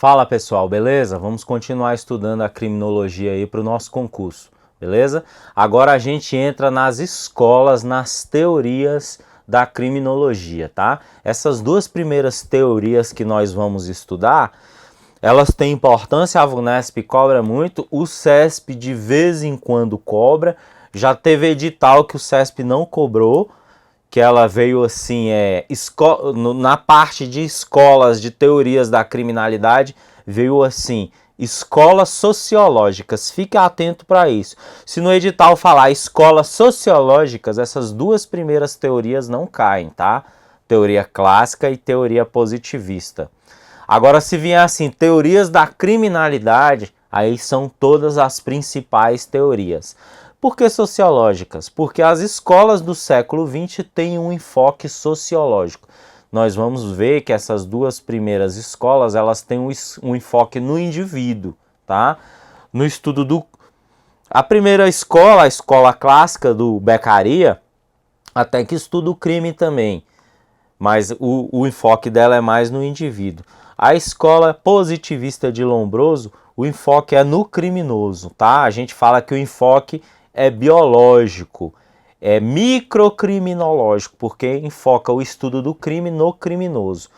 Fala pessoal, beleza? Vamos continuar estudando a criminologia aí para o nosso concurso, beleza? Agora a gente entra nas escolas, nas teorias da criminologia, tá? Essas duas primeiras teorias que nós vamos estudar, elas têm importância, a VUNESP cobra muito, o CESP de vez em quando cobra, já teve edital que o CESP não cobrou, que ela veio assim, na parte de escolas de teorias da criminalidade, veio assim, escolas sociológicas, fique atento para isso. Se no edital falar escolas sociológicas, essas duas primeiras teorias não caem, tá? Teoria clássica e teoria positivista. Agora, se vier assim, teorias da criminalidade, aí são todas as principais teorias. Por que sociológicas? Porque as escolas do século XX têm um enfoque sociológico. Nós vamos ver que essas duas primeiras escolas, elas têm um enfoque no indivíduo, tá? No estudo do... A primeira escola, a escola clássica do Beccaria, até que estuda o crime também, mas o enfoque dela é mais no indivíduo. A escola positivista de Lombroso, o enfoque é no criminoso, tá? A gente fala que o enfoque é biológico, é microcriminológico, porque enfoca o estudo do crime no criminoso.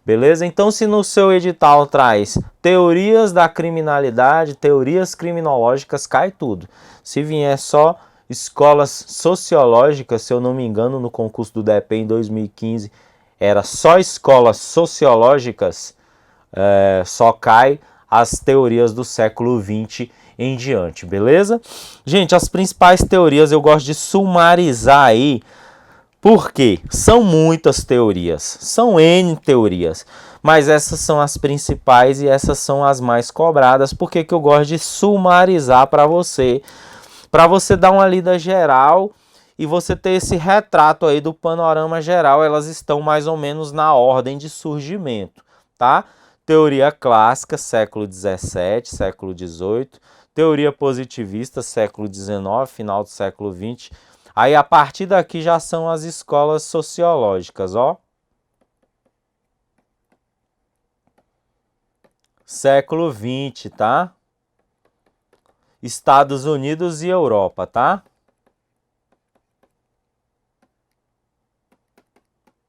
Beleza? Então, se no seu edital traz teorias da criminalidade, teorias criminológicas, cai tudo. Se vier só escolas sociológicas, se eu não me engano, no concurso do DEPEN em 2015, era só escolas sociológicas, só cai as teorias do século XX em diante, beleza? Gente, as principais teorias eu gosto de sumarizar aí, porque são muitas teorias, são N teorias, mas essas são as principais e essas são as mais cobradas. Por que eu gosto de sumarizar para você dar uma lida geral e você ter esse retrato aí do panorama geral, elas estão mais ou menos na ordem de surgimento, tá? Teoria clássica, século XVII, século XVIII, teoria positivista, século XIX, final do século XX. Aí, a partir daqui, já são as escolas sociológicas, ó. Século XX, tá? Estados Unidos e Europa, tá?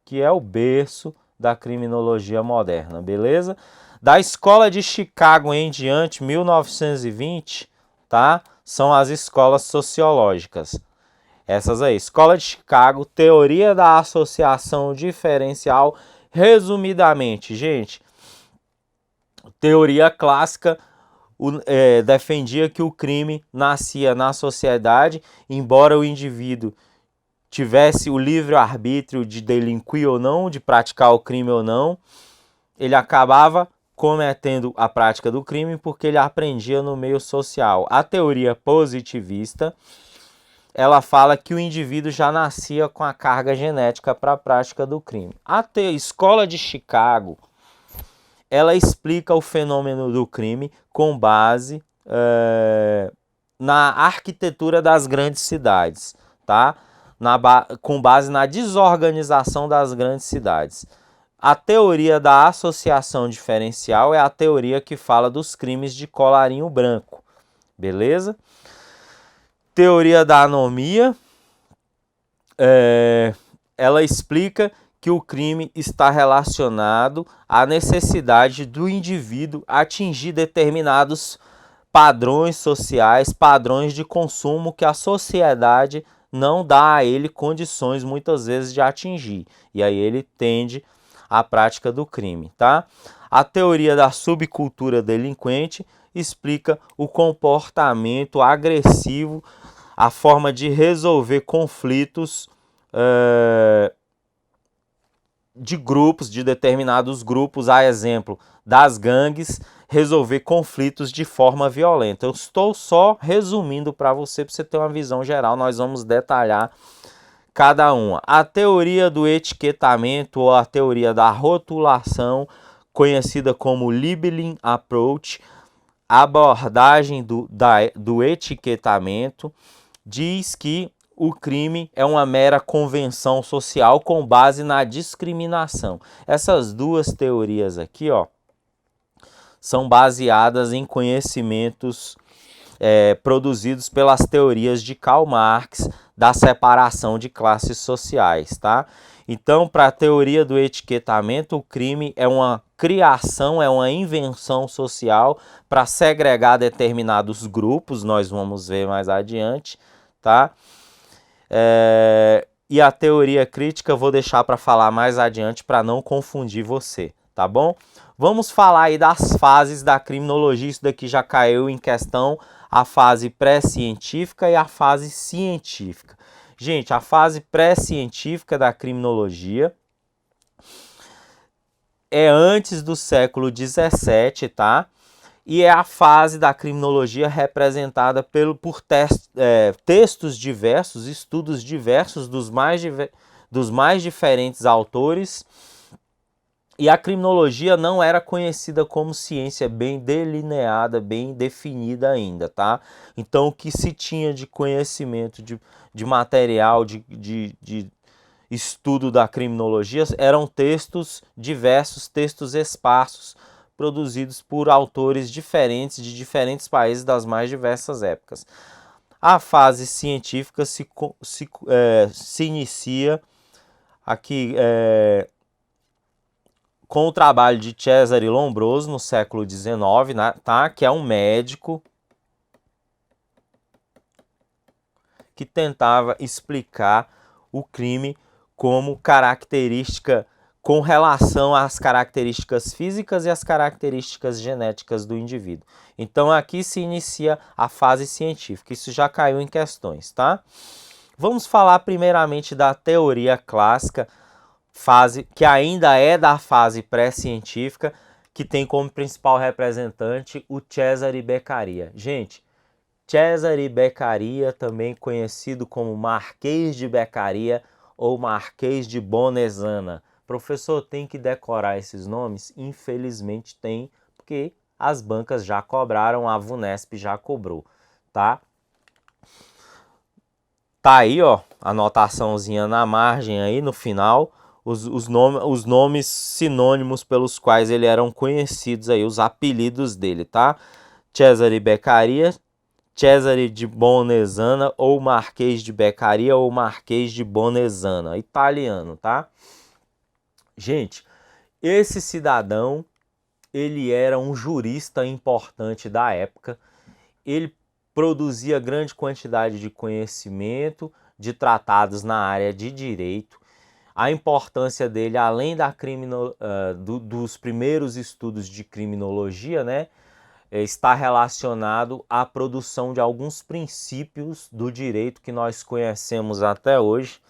Que é o berço da criminologia moderna, beleza? Da escola de Chicago em diante, 1920, tá? São as escolas sociológicas. Essas aí, Escola de Chicago, Teoria da Associação Diferencial, resumidamente, gente, teoria clássica defendia que o crime nascia na sociedade, embora o indivíduo tivesse o livre-arbítrio de delinquir ou não, de praticar o crime ou não, ele acabava cometendo a prática do crime porque ele aprendia no meio social. A teoria positivista, ela fala que o indivíduo já nascia com a carga genética para a prática do crime. A Escola de Chicago, ela explica o fenômeno do crime com base na arquitetura das grandes cidades, tá? Com base na desorganização das grandes cidades. A teoria da associação diferencial é a teoria que fala dos crimes de colarinho branco, beleza? Teoria da anomia, ela explica que o crime está relacionado à necessidade do indivíduo atingir determinados padrões sociais, padrões de consumo que a sociedade não dá a ele condições muitas vezes de atingir. E aí ele tende à prática do crime, tá? A teoria da subcultura delinquente explica o comportamento agressivo, a forma de resolver conflitos de grupos, de determinados grupos, a exemplo das gangues, resolver conflitos de forma violenta. Eu estou só resumindo para você ter uma visão geral, nós vamos detalhar cada uma. A teoria do etiquetamento ou a teoria da rotulação, conhecida como Liebling Approach, a abordagem do etiquetamento, diz que o crime é uma mera convenção social com base na discriminação. Essas duas teorias aqui, ó, são baseadas em conhecimentos produzidos pelas teorias de Karl Marx da separação de classes sociais, tá? Então, para a teoria do etiquetamento, o crime é uma criação, é uma invenção social para segregar determinados grupos, nós vamos ver mais adiante, tá? E a teoria crítica eu vou deixar para falar mais adiante para não confundir você, tá bom? Vamos falar aí das fases da criminologia, isso daqui já caiu em questão, a fase pré-científica e a fase científica. Gente, a fase pré-científica da criminologia é antes do século XVII, tá? E é a fase da criminologia representada por textos diversos, estudos diversos dos mais diferentes autores. E a criminologia não era conhecida como ciência bem delineada, bem definida ainda, tá? Então, o que se tinha de conhecimento, de material, de estudo da criminologia eram textos diversos, textos esparsos, produzidos por autores diferentes, de diferentes países das mais diversas épocas. A fase científica se inicia aqui com o trabalho de Cesare Lombroso no século XIX, tá? Que é um médico que tentava explicar o crime como característica com relação às características físicas e às características genéticas do indivíduo. Então aqui se inicia a fase científica, isso já caiu em questões, tá? Vamos falar primeiramente da teoria clássica, fase que ainda é da fase pré-científica, que tem como principal representante o Cesare Beccaria. Gente, Cesare Beccaria, também conhecido como Marquês de Beccaria ou Marquês de Bonesana. Professor, tem que decorar esses nomes? Infelizmente tem, porque as bancas já cobraram, a VUNESP já cobrou, tá? Tá aí, ó, anotaçãozinha na margem aí, no final, os nomes sinônimos pelos quais ele eram conhecidos aí, os apelidos dele, tá? Cesare Beccaria, Cesare de Bonesana ou Marquês de Beccaria ou Marquês de Bonesana, italiano, tá? Gente, esse cidadão, ele era um jurista importante da época, ele produzia grande quantidade de conhecimento, de tratados na área de direito. A importância dele, além dos primeiros estudos de criminologia, né, está relacionado à produção de alguns princípios do direito que nós conhecemos até hoje.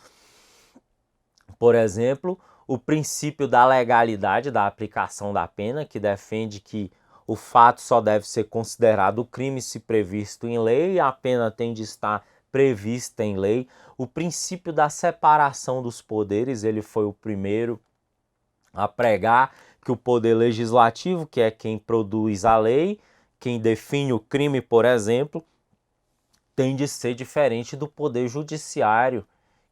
Por exemplo, o princípio da legalidade da aplicação da pena, que defende que o fato só deve ser considerado crime se previsto em lei e a pena tem de estar prevista em lei. O princípio da separação dos poderes, ele foi o primeiro a pregar que o poder legislativo, que é quem produz a lei, quem define o crime, por exemplo, tem de ser diferente do poder judiciário,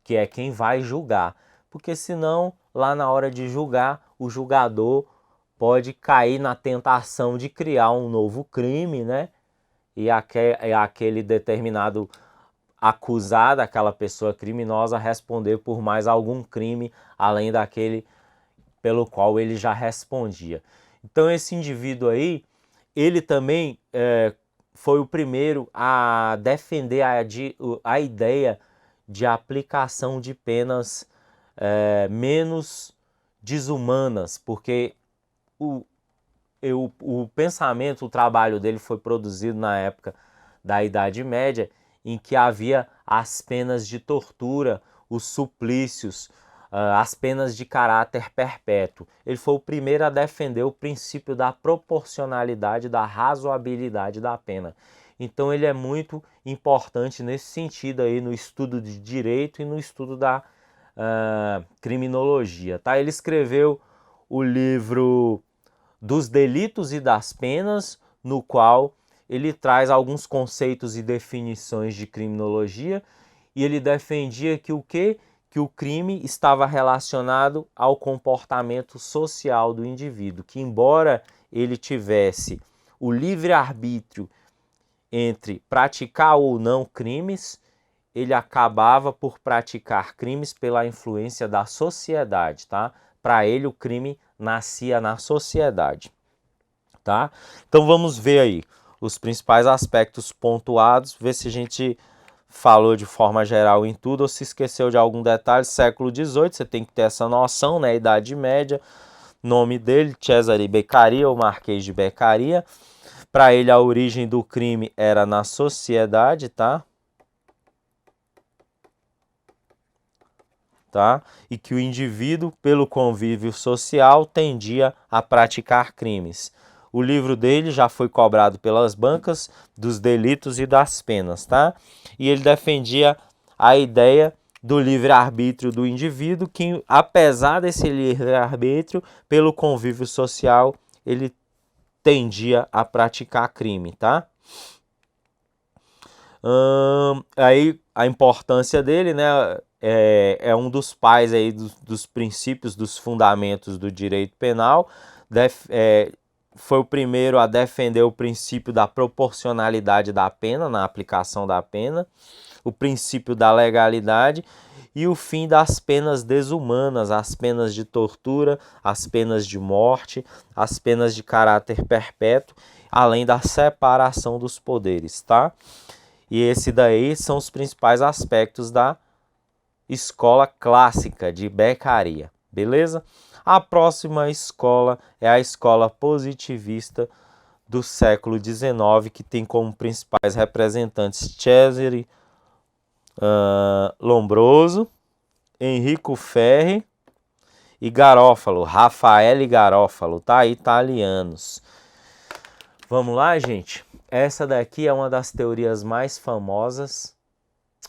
que é quem vai julgar. Porque senão, lá na hora de julgar, o julgador pode cair na tentação de criar um novo crime, né? E aquele determinado acusado, aquela pessoa criminosa, responder por mais algum crime, além daquele pelo qual ele já respondia. Então esse indivíduo aí, ele também foi o primeiro a defender a ideia de aplicação de penas menos desumanas, porque o pensamento, o trabalho dele foi produzido na época da Idade Média, em que havia as penas de tortura, os suplícios, as penas de caráter perpétuo. Ele foi o primeiro a defender o princípio da proporcionalidade, da razoabilidade da pena. Então ele é muito importante nesse sentido aí, no estudo de direito e no estudo da criminologia, tá? Ele escreveu o livro dos Delitos e das Penas, no qual ele traz alguns conceitos e definições de criminologia, e ele defendia que que o crime estava relacionado ao comportamento social do indivíduo, que embora ele tivesse o livre-arbítrio entre praticar ou não crimes, ele acabava por praticar crimes pela influência da sociedade, tá? Para ele, o crime nascia na sociedade, tá? Então vamos ver aí os principais aspectos pontuados, ver se a gente falou de forma geral em tudo ou se esqueceu de algum detalhe. Século XVIII, você tem que ter essa noção, né? Idade Média, nome dele, Cesare Beccaria, o Marquês de Beccaria. Para ele, a origem do crime era na sociedade, tá? E que o indivíduo, pelo convívio social, tendia a praticar crimes. O livro dele já foi cobrado pelas bancas dos delitos e das penas, tá? E ele defendia a ideia do livre-arbítrio do indivíduo, que apesar desse livre-arbítrio, pelo convívio social, ele tendia a praticar crime, tá? Aí a importância dele, né, é um dos pais aí dos princípios, dos fundamentos do direito penal. Foi o primeiro a defender o princípio da proporcionalidade da pena, na aplicação da pena, o princípio da legalidade e o fim das penas desumanas, as penas de tortura, as penas de morte, as penas de caráter perpétuo, além da separação dos poderes, tá? E esse daí são os principais aspectos da escola clássica de Beccaria, beleza? A próxima escola é a escola positivista do século XIX, que tem como principais representantes Cesare Lombroso, Enrico Ferri e Garofalo, Raffaele Garofalo, tá? Italianos. Vamos lá, gente? Essa daqui é uma das teorias mais famosas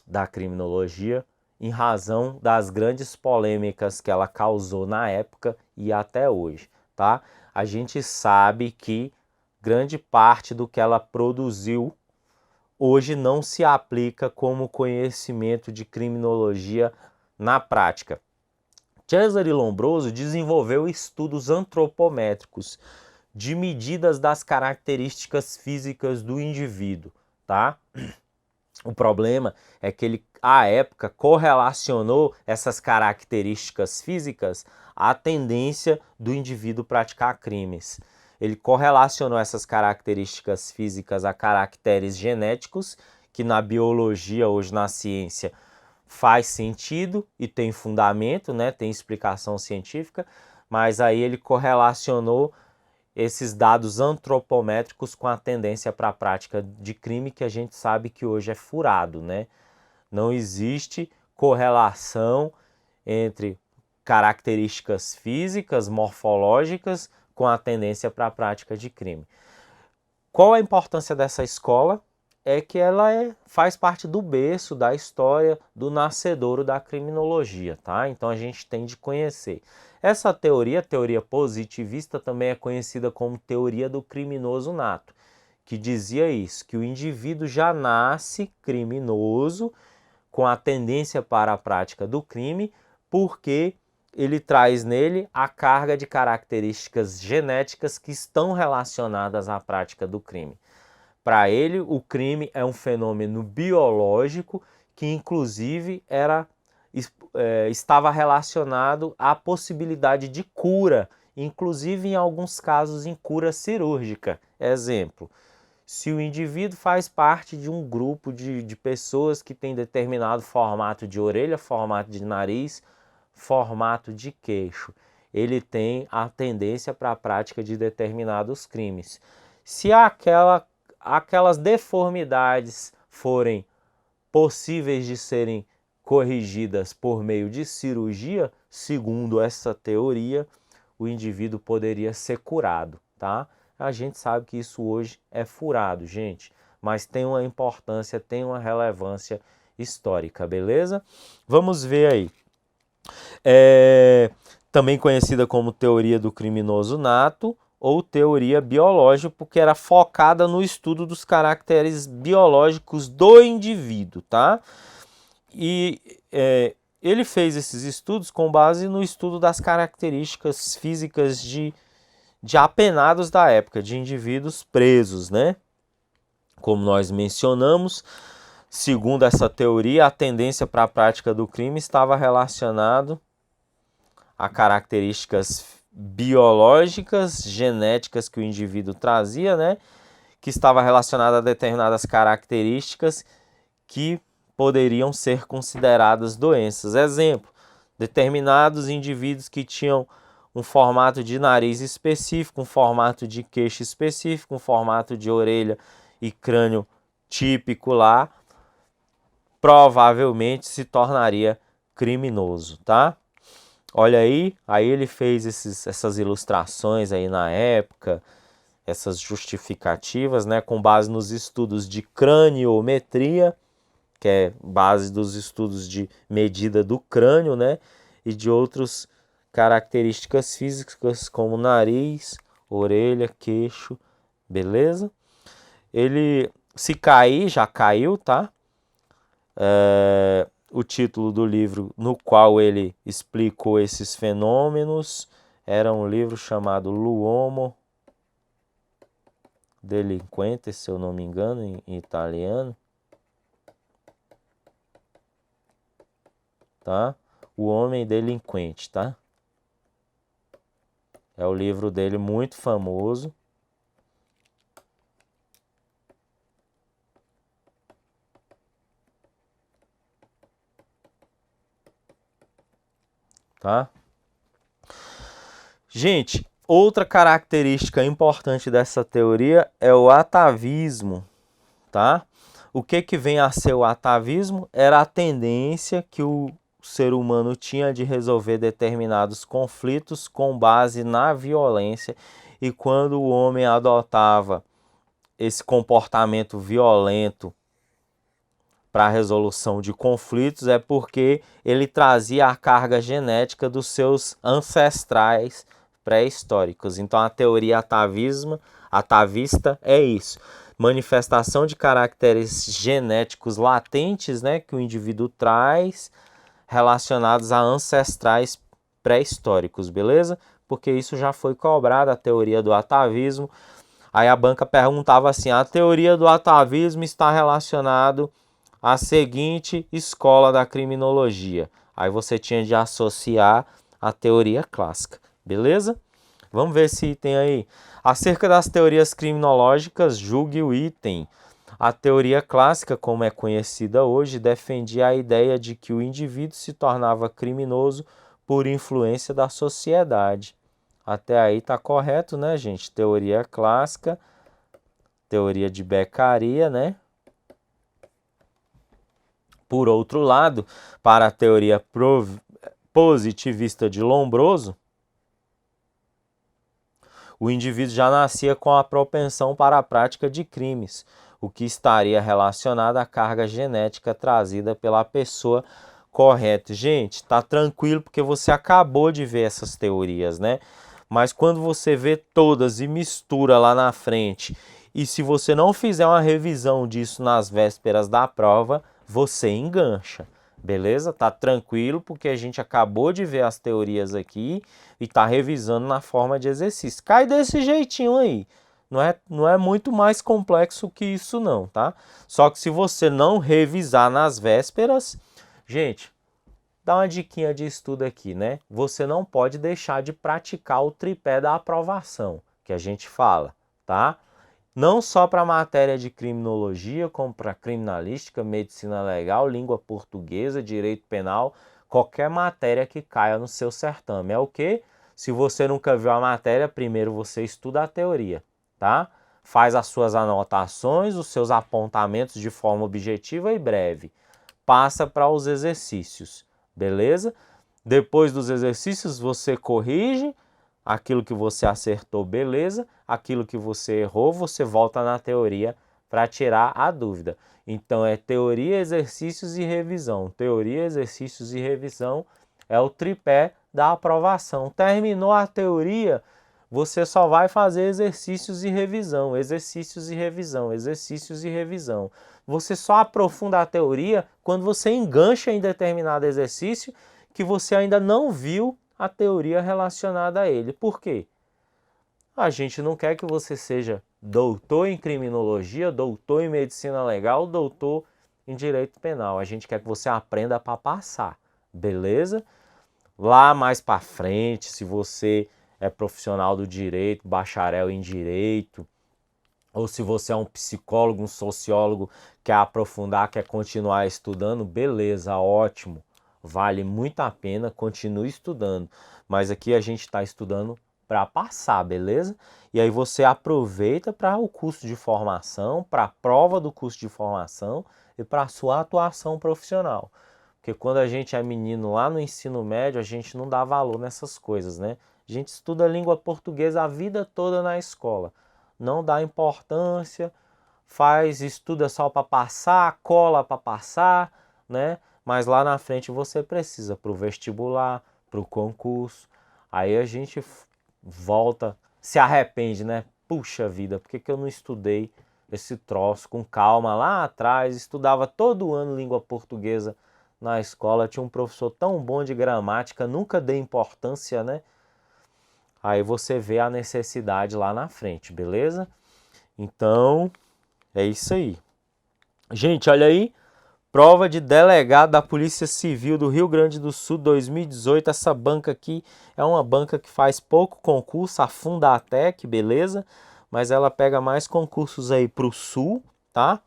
da criminologia, em razão das grandes polêmicas que ela causou na época e até hoje, tá? A gente sabe que grande parte do que ela produziu hoje não se aplica como conhecimento de criminologia na prática. Cesare Lombroso desenvolveu estudos antropométricos de medidas das características físicas do indivíduo, tá? O problema é que ele, à época, correlacionou essas características físicas à tendência do indivíduo praticar crimes. Ele correlacionou essas características físicas a caracteres genéticos, que na biologia, hoje na ciência, faz sentido e tem fundamento, né? Tem explicação científica, mas aí ele correlacionou esses dados antropométricos com a tendência para a prática de crime, que a gente sabe que hoje é furado, né? Não existe correlação entre características físicas, morfológicas, com a tendência para a prática de crime. Qual a importância dessa escola? É que ela faz parte do berço da história do nascedouro da criminologia, tá? Então a gente tem de conhecer. Essa teoria, teoria positivista, também é conhecida como teoria do criminoso nato, que dizia isso, que o indivíduo já nasce criminoso, com a tendência para a prática do crime, porque ele traz nele a carga de características genéticas que estão relacionadas à prática do crime. Para ele, o crime é um fenômeno biológico que, inclusive, estava relacionado à possibilidade de cura, inclusive em alguns casos em cura cirúrgica. Exemplo, se o indivíduo faz parte de um grupo de pessoas que tem determinado formato de orelha, formato de nariz, formato de queixo, ele tem a tendência para a prática de determinados crimes. Se aquelas deformidades forem possíveis de serem corrigidas por meio de cirurgia, segundo essa teoria, o indivíduo poderia ser curado, tá? A gente sabe que isso hoje é furado, gente, mas tem uma importância, tem uma relevância histórica, beleza? Vamos ver aí. Também conhecida como teoria do criminoso nato ou teoria biológica, porque era focada no estudo dos caracteres biológicos do indivíduo, tá? E ele fez esses estudos com base no estudo das características físicas de de apenados da época, de indivíduos presos, né? Como nós mencionamos, segundo essa teoria, a tendência para a prática do crime estava relacionado a características biológicas, genéticas que o indivíduo trazia, né? Que estava relacionada a determinadas características que poderiam ser consideradas doenças. Exemplo, determinados indivíduos que tinham um formato de nariz específico, um formato de queixo específico, um formato de orelha e crânio típico lá, provavelmente se tornaria criminoso, tá? Olha aí ele fez essas ilustrações aí na época, essas justificativas, né, com base nos estudos de craniometria, que é base dos estudos de medida do crânio, né, e de outras características físicas como nariz, orelha, queixo, beleza? Ele, se cair, já caiu, tá? O título do livro no qual ele explicou esses fenômenos era um livro chamado L'Uomo Delinquente, se eu não me engano, em italiano. Tá? O Homem Delinquente, tá? É o livro dele muito famoso. Tá? Gente, outra característica importante dessa teoria é o atavismo, tá? O que vem a ser o atavismo? Era a tendência que o ser humano tinha de resolver determinados conflitos com base na violência, e quando o homem adotava esse comportamento violento para a resolução de conflitos, é porque ele trazia a carga genética dos seus ancestrais pré-históricos. Então a teoria atavista é isso: manifestação de caracteres genéticos latentes, né, que o indivíduo traz, relacionados a ancestrais pré-históricos, beleza? Porque isso já foi cobrado, a teoria do atavismo. Aí a banca perguntava assim: a teoria do atavismo está relacionado à seguinte escola da criminologia. Aí você tinha de associar a teoria clássica, beleza? Vamos ver esse item aí. Acerca das teorias criminológicas, julgue o item. A teoria clássica, como é conhecida hoje, defendia a ideia de que o indivíduo se tornava criminoso por influência da sociedade. Até aí tá correto, né, gente? Teoria clássica, teoria de Beccaria, né? Por outro lado, para a teoria positivista de Lombroso, o indivíduo já nascia com a propensão para a prática de crimes, o que estaria relacionado à carga genética trazida pela pessoa correta. Gente, tá tranquilo porque você acabou de ver essas teorias, né? Mas quando você vê todas e mistura lá na frente, e se você não fizer uma revisão disso nas vésperas da prova, você engancha, beleza? Tá tranquilo porque a gente acabou de ver as teorias aqui e tá revisando na forma de exercício. Cai desse jeitinho aí. Não é muito mais complexo que isso não, tá? Só que se você não revisar nas vésperas, gente, dá uma diquinha de estudo aqui, né? Você não pode deixar de praticar o tripé da aprovação, que a gente fala, tá? Não só para a matéria de criminologia, como para criminalística, medicina legal, língua portuguesa, direito penal, qualquer matéria que caia no seu certame. É o quê? Se você nunca viu a matéria, primeiro você estuda a teoria, tá? Faz as suas anotações, os seus apontamentos de forma objetiva e breve. Passa para os exercícios, beleza? Depois dos exercícios você corrige aquilo que você acertou, beleza. Aquilo que você errou, você volta na teoria para tirar a dúvida. Então é teoria, exercícios e revisão. Teoria, exercícios e revisão é o tripé da aprovação. Terminou a teoria, você só vai fazer exercícios e revisão, exercícios e revisão, exercícios e revisão. Você só aprofunda a teoria quando você engancha em determinado exercício que você ainda não viu a teoria relacionada a ele. Por quê? A gente não quer que você seja doutor em criminologia, doutor em medicina legal, doutor em direito penal. A gente quer que você aprenda para passar, beleza? Lá mais para frente, se você é profissional do direito, bacharel em direito, ou se você é um psicólogo, um sociólogo, quer aprofundar, quer continuar estudando, beleza, ótimo. Vale muito a pena, continue estudando. Mas aqui a gente está estudando para passar, beleza? E aí você aproveita para o curso de formação, para a prova do curso de formação e para a sua atuação profissional. Porque quando a gente é menino lá no ensino médio, a gente não dá valor nessas coisas, né? A gente estuda língua portuguesa a vida toda na escola. Não dá importância, estuda só para passar, cola para passar, né? Mas lá na frente você precisa para o vestibular, para o concurso. Aí a gente volta, se arrepende, né? Puxa vida, por que que eu não estudei esse troço com calma lá atrás? Estudava todo ano língua portuguesa na escola, tinha um professor tão bom de gramática, nunca dei importância, né? Aí você vê a necessidade lá na frente, beleza? Então, é isso aí. Gente, olha aí, prova de delegado da Polícia Civil do Rio Grande do Sul 2018. Essa banca aqui é uma banca que faz pouco concurso, a Fundatec, beleza? Mas ela pega mais concursos aí pro Sul, tá?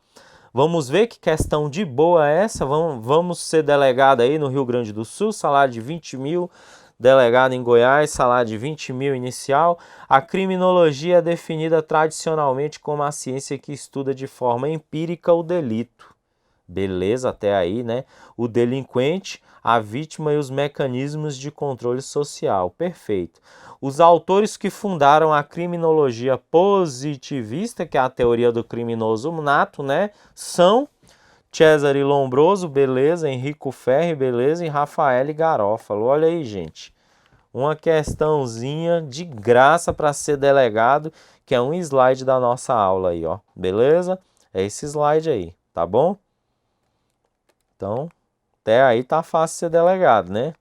Vamos ver que questão de boa é essa. Vamos ser delegado aí no Rio Grande do Sul, salário de 20 mil. Delegado em Goiás, salário de 20 mil inicial. A criminologia é definida tradicionalmente como a ciência que estuda de forma empírica o delito. Beleza, até aí, né? O delinquente, a vítima e os mecanismos de controle social. Perfeito. Os autores que fundaram a criminologia positivista, que é a teoria do criminoso nato, né? São Cesare Lombroso, beleza, Enrico Ferri, beleza, e Rafael Garófalo. Olha aí, gente. Uma questãozinha de graça para ser delegado, que é um slide da nossa aula aí, ó. Beleza? É esse slide aí, tá bom? Então, até aí tá fácil ser delegado, né?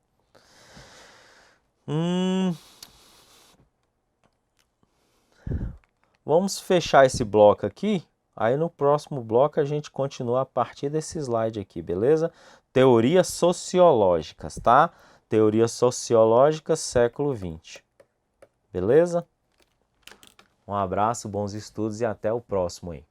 Vamos fechar esse bloco aqui. Aí no próximo bloco a gente continua a partir desse slide aqui, beleza? Teorias sociológicas, tá? Teorias sociológicas século XX. Beleza? Um abraço, bons estudos e até o próximo aí.